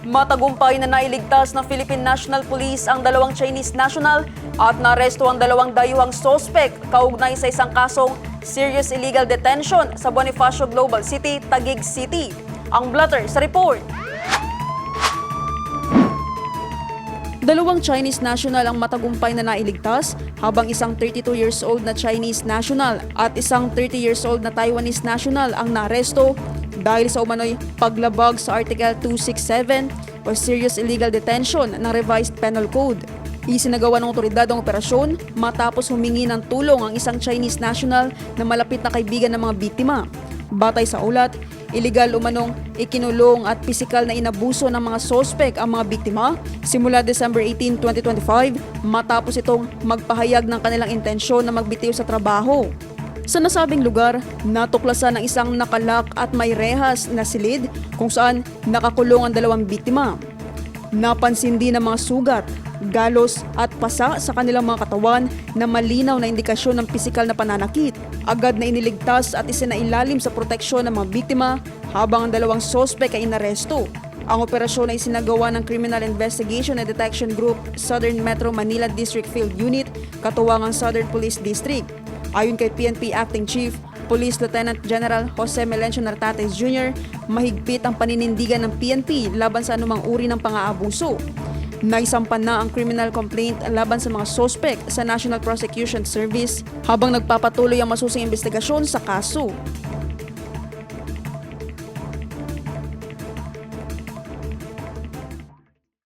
Matagumpay na nailigtas ng Philippine National Police ang dalawang Chinese national at naresto ang dalawang dayuhang sospek kaugnay sa isang kasong serious illegal detention sa Bonifacio Global City, Taguig City. Ang blotter sa report. Dalawang Chinese national ang matagumpay na nailigtas habang isang 32 years old na Chinese national at isang 30 years old na Taiwanese national ang naaresto dahil sa umano'y paglabag sa Article 267 o Serious Illegal Detention ng Revised Penal Code. Isinagawa ng otoridad ang operasyon matapos humingi ng tulong ang isang Chinese national na malapit na kaibigan ng mga biktima. Batay sa ulat, iligal umanong ikinulong at pisikal na inabuso ng mga sospek ang mga biktima simula December 18, 2025 matapos itong magpahayag ng kanilang intensyon na magbitiw sa trabaho. Sa nasabing lugar, natuklasan ng isang nakalak at may rehas na silid kung saan nakakulong ang dalawang biktima. Napansin din ang mga sugat, galos at pasa sa kanilang mga katawan na malinaw na indikasyon ng pisikal na pananakit. Agad na iniligtas at isinailalim sa proteksyon ng mga biktima habang ang dalawang sospek ay inaresto. Ang operasyon ay sinagawa ng Criminal Investigation and Detection Group Southern Metro Manila District Field Unit, katuwangang Southern Police District. Ayon kay PNP Acting Chief Police Lieutenant General Jose Melencio Nartates Jr., mahigpit ang paninindigan ng PNP laban sa anumang uri ng pang-aabuso. Naisampan na ang criminal complaint laban sa mga sospek sa National Prosecution Service habang nagpapatuloy ang masusing investigasyon sa kaso.